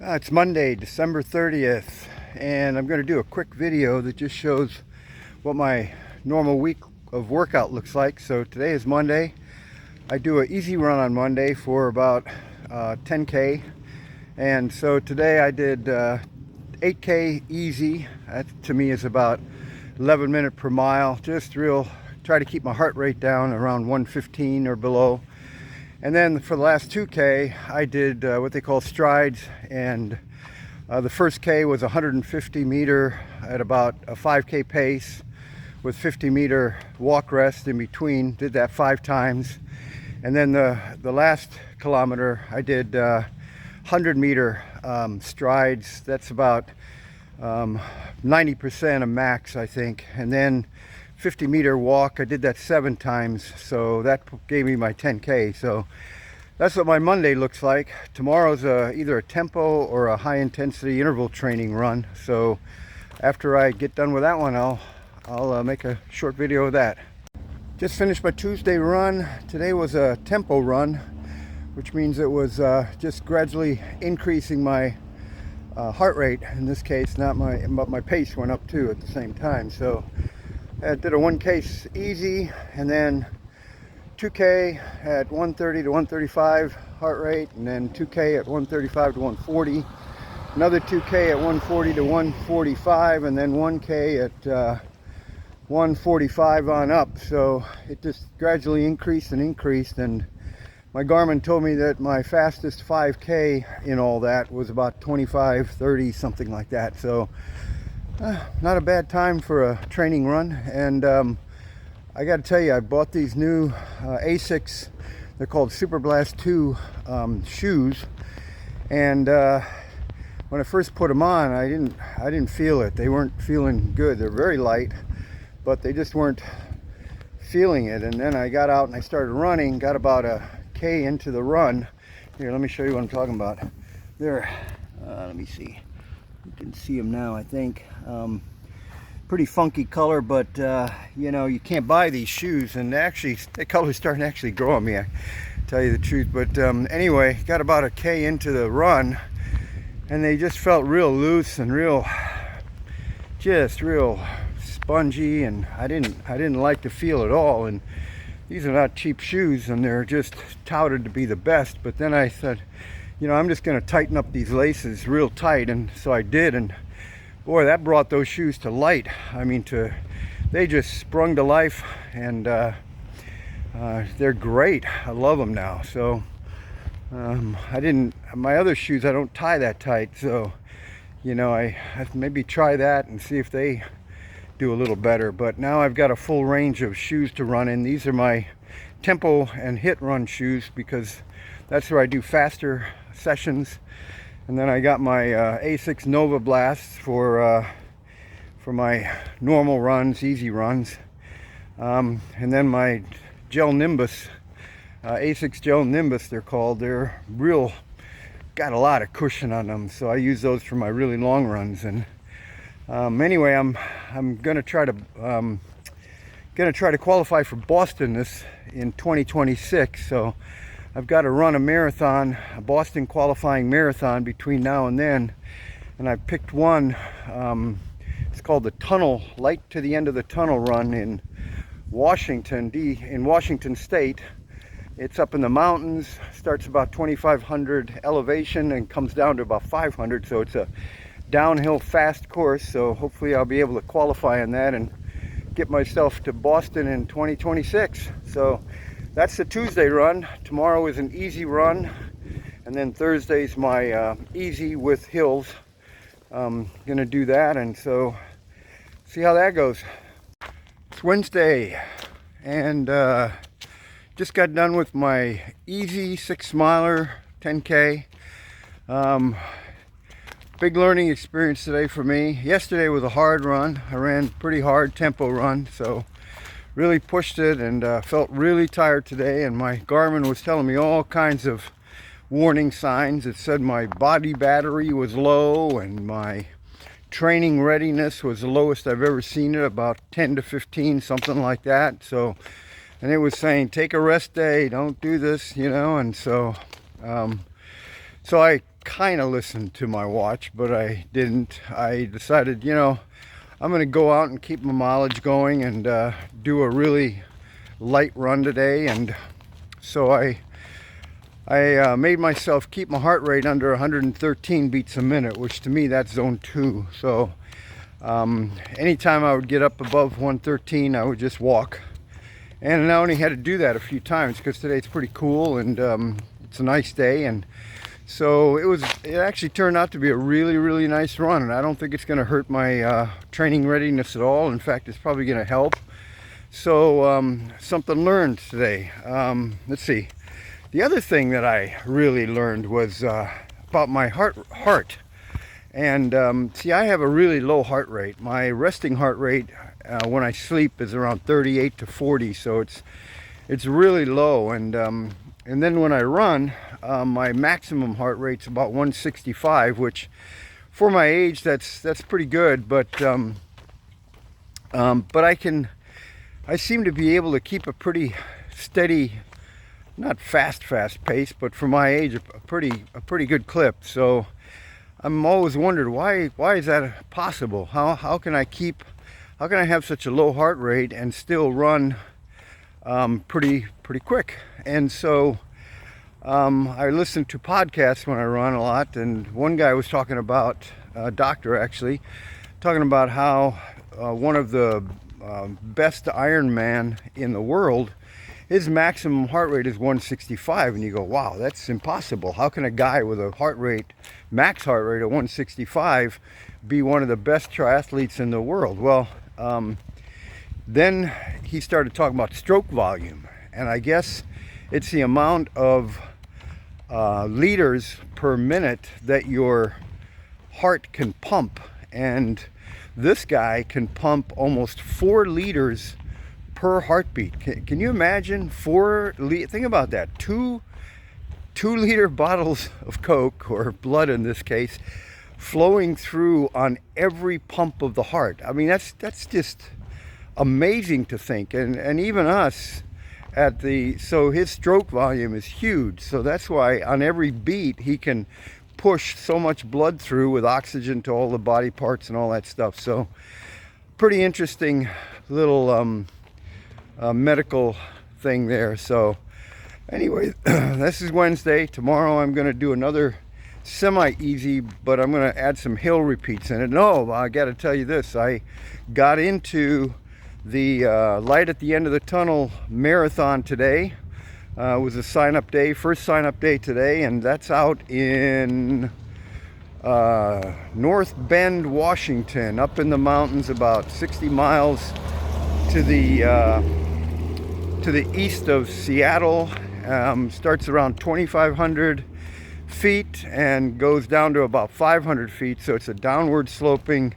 It's Monday, December 30th, and I'm going to do a quick video that just shows what my normal week of workout looks like. So today is Monday. I do an easy run on Monday for about 10K, and so today I did 8K easy. That to me is about 11 minutes per mile. Just try to keep my heart rate down around 115 or below. And then for the last 2K, I did what they call strides, and the first K was 150 meter at about a 5K pace with 50-meter walk rest in between. Did that 5 times. And then the last kilometer, I did 100-meter strides. That's about 90% of max, I think. And then 50-meter walk, I did that 7 times, so that gave me my 10K. So that's what my Monday looks like. Tomorrow's either a tempo or a high-intensity interval training run. So after I get done with that one, I'll make a short video of that. Just finished my Tuesday run. Today was a tempo run, which means it was just gradually increasing my heart rate. In this case, but my pace went up too at the same time. So I did a 1K easy, and then 2K at 130 to 135 heart rate, and then 2K at 135 to 140, another 2K at 140 to 145, and then 1K at 145 on up. So it just gradually increased and increased, and my Garmin told me that my fastest 5K in all that was about 25:30, something like that. So not a bad time for a training run. And I got to tell you, I bought these new Asics. They're called Superblast 2 shoes, and when I first put them on, I didn't feel it. They weren't feeling good. They're very light, but they just weren't feeling it. And then I got out and I started running, got about a K into the run. Here, let me show you what I'm talking about. There, let me see. You can see them now, I think. Pretty funky color, but you know, you can't buy these shoes, and actually the color's starting to actually grow on me, I tell you the truth. But anyway, got about a K into the run, and they just felt real loose and real spongy, and I didn't like the feel at all. And these are not cheap shoes, and they're just touted to be the best. But then I said, you know, I'm just going to tighten up these laces real tight, and so I did, and boy, that brought those shoes to light. I mean, they just sprung to life, and they're great. I love them now. So my other shoes, I don't tie that tight, so you know, I maybe try that and see if they do a little better. But now I've got a full range of shoes to run in. These are my tempo and hit run shoes, because that's where I do faster sessions. And then I got my Asics Nova Blasts for my normal runs, easy runs. And then my Gel Nimbus, Asics Gel Nimbus they're called. They're got a lot of cushion on them, so I use those for my really long runs. And anyway, I'm gonna try to qualify for Boston in 2026. So I've got to run a marathon, a Boston qualifying marathon between now and then, and I picked one. It's called the Tunnel, Light to the End of the Tunnel Run in Washington State. It's up in the mountains, starts about 2,500 elevation and comes down to about 500, so it's a downhill fast course. So hopefully I'll be able to qualify in that and get myself to Boston in 2026. So that's the Tuesday run. Tomorrow is an easy run, and then Thursday's my easy with hills. Gonna do that, and so see how that goes. It's Wednesday, and just got done with my easy 6-miler 10K. Big learning experience today for me. Yesterday was a hard run. I ran pretty hard tempo run, so really pushed it, and felt really tired today. And my Garmin was telling me all kinds of warning signs. It said my body battery was low, and my training readiness was the lowest I've ever seen it, about 10 to 15, something like that. So, and it was saying take a rest day, don't do this, you know. And so I kind of listened to my watch, but I didn't. I decided, I'm going to go out and keep my mileage going and do a really light run today. And so I made myself keep my heart rate under 113 beats a minute, which to me that's zone 2. So anytime I would get up above 113, I would just walk. And I only had to do that a few times because today it's pretty cool and it's a nice day. And so it actually turned out to be a really, really nice run, and I don't think it's going to hurt my training readiness at all. In fact, it's probably going to help. So something learned today. Let's see. The other thing that I really learned was about my heart. And see, I have a really low heart rate. My resting heart rate when I sleep is around 38 to 40, so it's really low. And then when I run, my maximum heart rate's about 165, which for my age that's pretty good. But I seem to be able to keep a pretty steady, not fast pace, but for my age a pretty good clip. So I'm always wondered why is that possible? How can I have such a low heart rate and still run pretty quick? And so I listen to podcasts when I run a lot, and one guy was talking about, a doctor actually, talking about how one of the best Ironman in the world, his maximum heart rate is 165, and you go, wow, that's impossible. How can a guy with a max heart rate of 165 be one of the best triathletes in the world? Well, then he started talking about stroke volume, and I guess it's the amount of liters per minute that your heart can pump. And this guy can pump almost 4 liters per heartbeat. Can you imagine? Think about that. 2-liter bottles of Coke, or blood in this case, flowing through on every pump of the heart. I mean, that's just amazing to think. And even us, so his stroke volume is huge. So that's why on every beat he can push so much blood through with oxygen to all the body parts and all that stuff. So pretty interesting little medical thing there. So anyway, this is Wednesday. Tomorrow I'm going to do another semi-easy, but I'm going to add some hill repeats in it. No, I got to tell you this. I got into the light at the end of the tunnel marathon today. It was a sign-up day, first sign-up day today, and that's out in North Bend, Washington, up in the mountains, about 60 miles to the east of Seattle. Starts around 2,500 feet and goes down to about 500 feet. So it's a downward sloping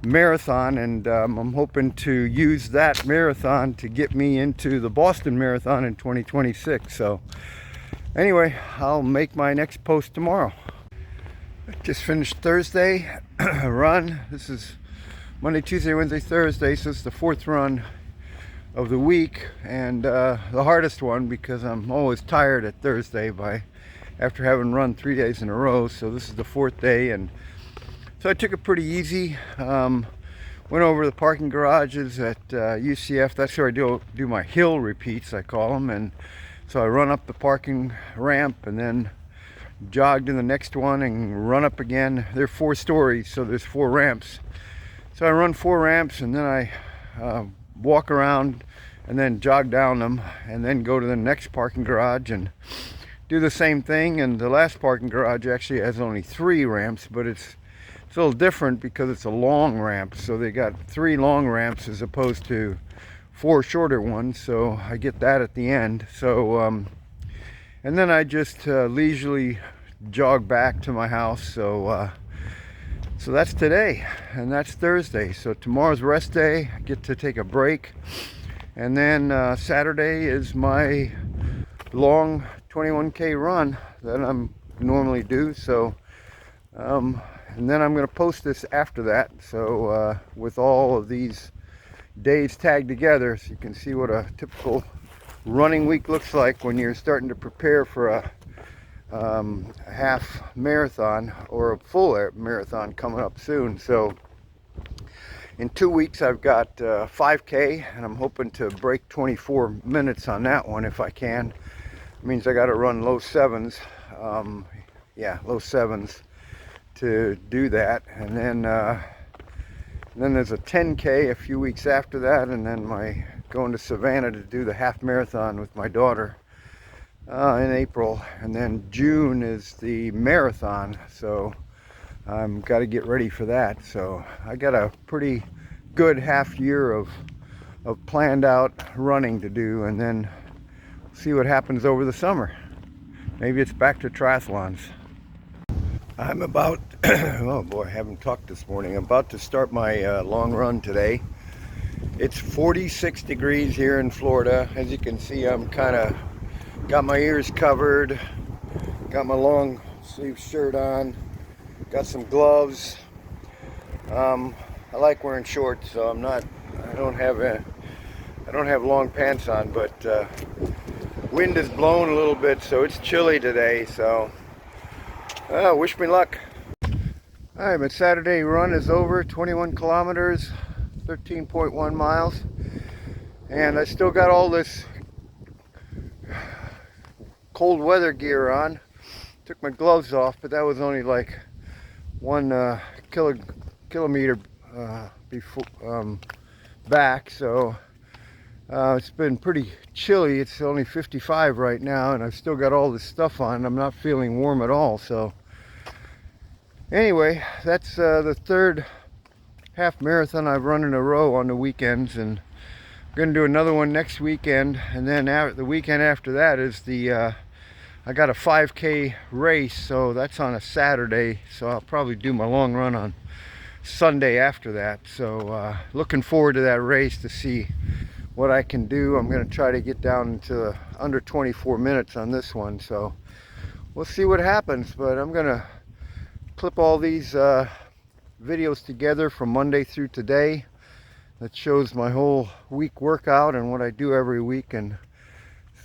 marathon, and I'm hoping to use that marathon to get me into the Boston Marathon in 2026. So anyway, I'll make my next post tomorrow. Just finished Thursday run. This is Monday, Tuesday, Wednesday, Thursday, so it's the 4th run of the week, and the hardest one because I'm always tired at Thursday after having run 3 days in a row. So this is the 4th day, and so I took it pretty easy. Went over the parking garages at UCF. That's where I do my hill repeats, I call them. And so I run up the parking ramp and then jogged in the next one and run up again. They're 4 stories, so there's 4 ramps. So I run 4 ramps, and then I walk around and then jog down them, and then go to the next parking garage and do the same thing. And the last parking garage actually has only 3 ramps, but it's a little different because it's a long ramp. So they got 3 long ramps as opposed to 4 shorter ones. So I get that at the end. So and then I just leisurely jog back to my house. So so that's today, and that's Thursday. So tomorrow's rest day. I get to take a break, and then Saturday is my long 21K run that I'm normally do. So and then I'm going to post this after that, so with all of these days tagged together, so you can see what a typical running week looks like when you're starting to prepare for a half marathon or a full marathon coming up soon. So in 2 weeks I've got 5K, and I'm hoping to break 24 minutes on that one if I can. It means I got to run low sevens, yeah, low sevens to do that. And then there's a 10K a few weeks after that, and then going to Savannah to do the half marathon with my daughter in April. And then June is the marathon, so I'm got to get ready for that. So I got a pretty good half year of planned out running to do, and then see what happens over the summer. Maybe it's back to triathlons. I'm about, oh boy, I haven't talked this morning. I'm about to start my long run today. It's 46 degrees here in Florida. As you can see, I'm kind of got my ears covered, got my long sleeve shirt on, got some gloves. I like wearing shorts, so I don't have long pants on, but wind is blowing a little bit, so it's chilly today. So wish me luck. Alright, my Saturday run is over. 21 kilometers, 13.1 miles, and I still got all this cold weather gear on. Took my gloves off, but that was only like 1 kilometer before back, so it's been pretty chilly. It's only 55 right now, and I've still got all this stuff on. I'm not feeling warm at all. So anyway, that's the third half marathon I've run in a row on the weekends, and I'm going to do another one next weekend. And then the weekend after that is I got a 5K race, so that's on a Saturday, so I'll probably do my long run on Sunday after that. So looking forward to that race to see what I can do. I'm going to try to get down into under 24 minutes on this one, so we'll see what happens. But I'm going to clip all these videos together from Monday through today. That shows my whole week workout and what I do every week. And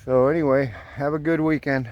so anyway, have a good weekend.